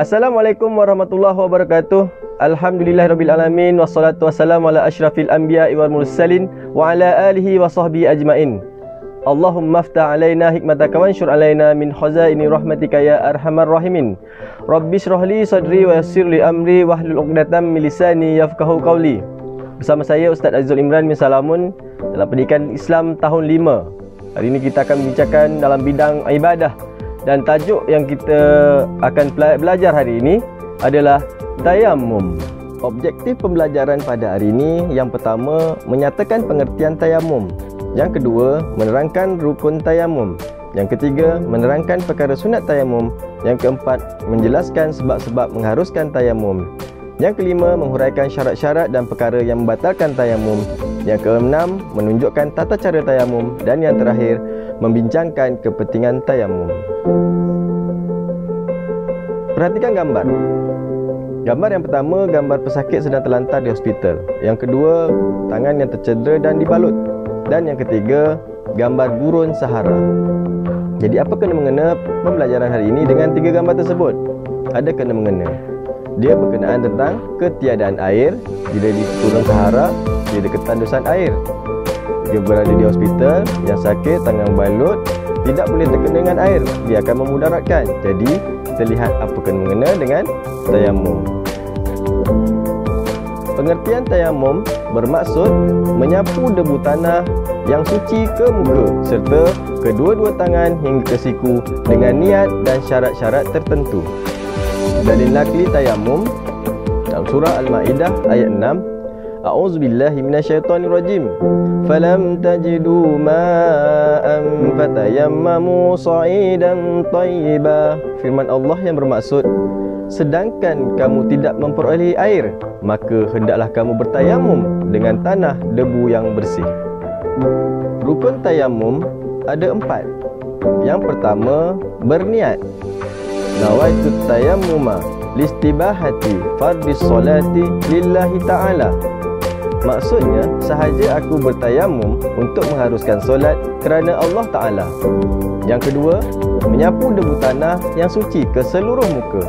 Assalamualaikum warahmatullahi wabarakatuh. Alhamdulillahirrabbilalamin. Wassalatu wassalamu ala ashrafil anbiya'i wal mursalin wa ala alihi wa sahbihi ajma'in. Allahumma aftah alaina hikmataka wansyur alaina min khazaini rahmatika ya arhamar rahimin. Rabbi shrah li sadri wa yassir li amri wahlul 'uqdatam min lisani yafqahu qawli. Bersama saya Ustaz Azizul Imran bin Salamun dalam Pendidikan Islam tahun 5. Hari ini kita akan membincangkan dalam bidang ibadah. Dan tajuk yang kita akan belajar hari ini adalah tayammum. Objektif pembelajaran pada hari ini, yang pertama, menyatakan pengertian tayammum. Yang kedua, menerangkan rukun tayammum. Yang ketiga, menerangkan perkara sunat tayammum. Yang keempat, menjelaskan sebab-sebab mengharuskan tayammum. Yang kelima, menghuraikan syarat-syarat dan perkara yang membatalkan tayammum. Yang keenam, menunjukkan tata cara tayammum. Dan yang terakhir, membincangkan kepentingan tayammum. Perhatikan gambar. Gambar yang pertama, gambar pesakit sedang terlantar di hospital. Yang kedua, tangan yang tercedera dan dibalut. Dan yang ketiga, gambar gurun Sahara. Jadi apa kena-mengena pembelajaran hari ini dengan tiga gambar tersebut? Ada kena-mengena. Dia berkenaan tentang ketiadaan air. Bila di gurun Sahara, dia ada ketandusan air. Dia berada di hospital, yang sakit, tangan balut, tidak boleh terkena dengan air, dia akan memudaratkan. Jadi kita lihat apa kena-mengena dengan tayammum. Pengertian tayammum bermaksud menyapu debu tanah yang suci ke muka serta kedua-dua tangan hingga ke siku dengan niat dan syarat-syarat tertentu. Dalil nakli tayammum dalam surah Al-Maidah ayat 6, A'udzubillahi minasyaitonirrajim. Falam tajidu ma'an fatayammamu sa'idan thayyiba. Firman Allah yang bermaksud, sedangkan kamu tidak memperoleh air, maka hendaklah kamu bertayamum dengan tanah debu yang bersih. Rukun tayamum ada 4. Yang pertama, berniat. Nawaitu tayammuma listibahati fardis solati lillahi ta'ala. Maksudnya, sahaja aku bertayamum untuk mengharuskan solat kerana Allah Ta'ala. Yang kedua, menyapu debu tanah yang suci ke seluruh muka.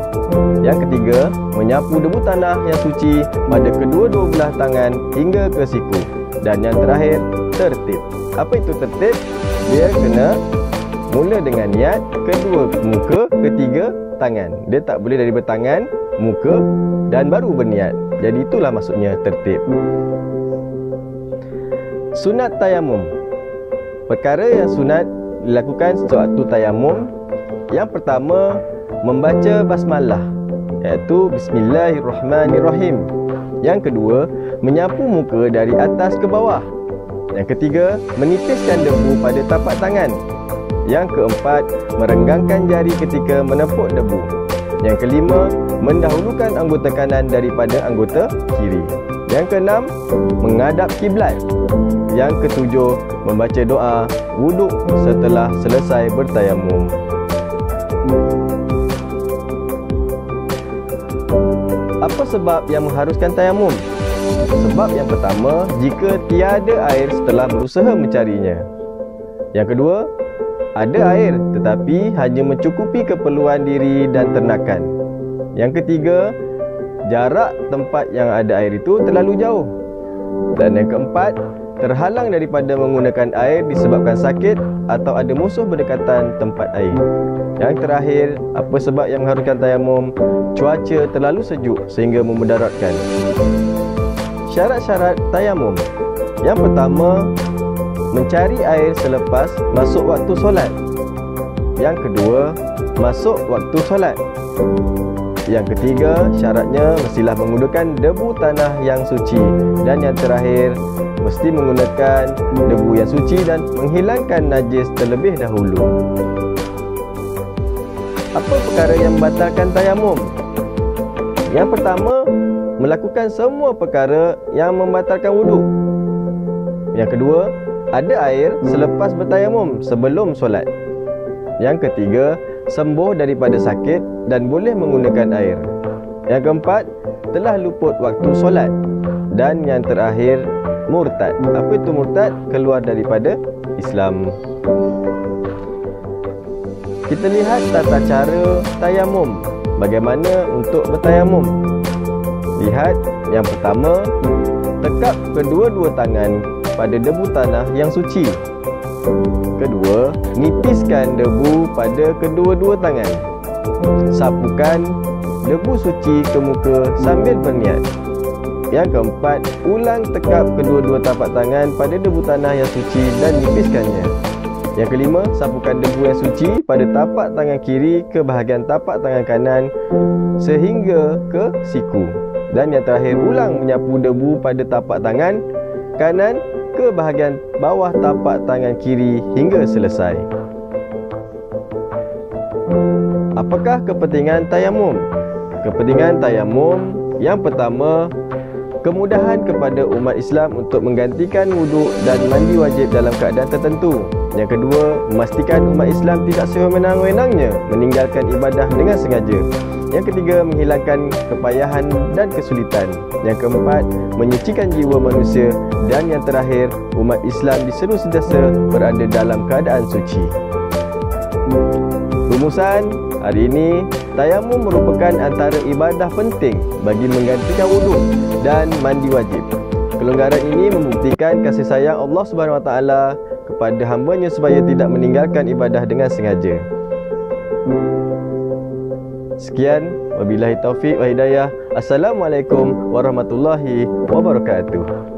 Yang ketiga, menyapu debu tanah yang suci pada kedua-dua belah tangan hingga ke siku. Dan yang terakhir, tertib. Apa itu tertib? Dia kena mula dengan niat, kedua muka, ketiga tangan. Dia tak boleh dari bertangan, muka dan baru berniat. Jadi itulah maksudnya tertib. Sunat tayamum. Perkara yang sunat dilakukan sewaktu tayamum. Yang pertama, membaca basmalah, iaitu Bismillahirrahmanirrahim. Yang kedua, menyapu muka dari atas ke bawah. Yang ketiga, menipiskan debu pada tapak tangan. Yang keempat, merenggangkan jari ketika menepuk debu. Yang kelima, mendahulukan anggota kanan daripada anggota kiri. Yang keenam, menghadap kiblat. Yang ketujuh, membaca doa wuduk setelah selesai bertayamum. Apa sebab yang mengharuskan tayamum? Sebab yang pertama, jika tiada air setelah berusaha mencarinya. Yang kedua, ada air tetapi hanya mencukupi keperluan diri dan ternakan. Yang ketiga, jarak tempat yang ada air itu terlalu jauh. Dan yang keempat, terhalang daripada menggunakan air disebabkan sakit atau ada musuh berdekatan tempat air. Yang terakhir, apa sebab yang mengharuskan tayamum? Cuaca terlalu sejuk sehingga memudaratkan. Syarat-syarat tayamum. Yang pertama, mencari air selepas masuk waktu solat. Yang kedua, masuk waktu solat. Yang ketiga, syaratnya mestilah menggunakan debu tanah yang suci. Dan yang terakhir, mesti menggunakan debu yang suci dan menghilangkan najis terlebih dahulu. Apa perkara yang membatalkan tayamum? Yang pertama, melakukan semua perkara yang membatalkan wuduk. Yang kedua, ada air selepas bertayamum sebelum solat. Yang ketiga, sembuh daripada sakit dan boleh menggunakan air. Yang keempat, telah luput waktu solat. Dan yang terakhir, murtad. Apa itu murtad? Keluar daripada Islam. Kita lihat tata cara tayamum. bagaimana untuk bertayamum? Lihat, yang pertama, tekap kedua-dua tangan pada debu tanah yang suci. Kedua, nipiskan debu pada kedua-dua tangan. Sapukan debu suci ke muka sambil berniat. Yang keempat, ulang tekap kedua-dua tapak tangan pada debu tanah yang suci dan nipiskannya. Yang kelima, sapukan debu yang suci pada tapak tangan kiri ke bahagian tapak tangan kanan sehingga ke siku. Dan yang terakhir, ulang menyapu debu pada tapak tangan kanan ke bahagian bawah tapak tangan kiri hingga selesai. Apakah kepentingan tayamum? Kepentingan tayamum yang pertama, kemudahan kepada umat Islam untuk menggantikan wuduk dan mandi wajib dalam keadaan tertentu. Yang kedua, memastikan umat Islam tidak sewenang-wenangnya meninggalkan ibadah dengan sengaja. Yang ketiga, menghilangkan kepayahan dan kesulitan. Yang keempat, menyucikan jiwa manusia. Dan yang terakhir, umat Islam diseru sentiasa berada dalam keadaan suci. Rumusan hari ini, tayamum merupakan antara ibadah penting bagi menggantikan wuduk dan mandi wajib. Kelonggaran ini membuktikan kasih sayang Allah SWT kepada hamba-Nya supaya tidak meninggalkan ibadah dengan sengaja. Sekian, wabillahi taufiq wa hidayah. Assalamualaikum warahmatullahi wabarakatuh.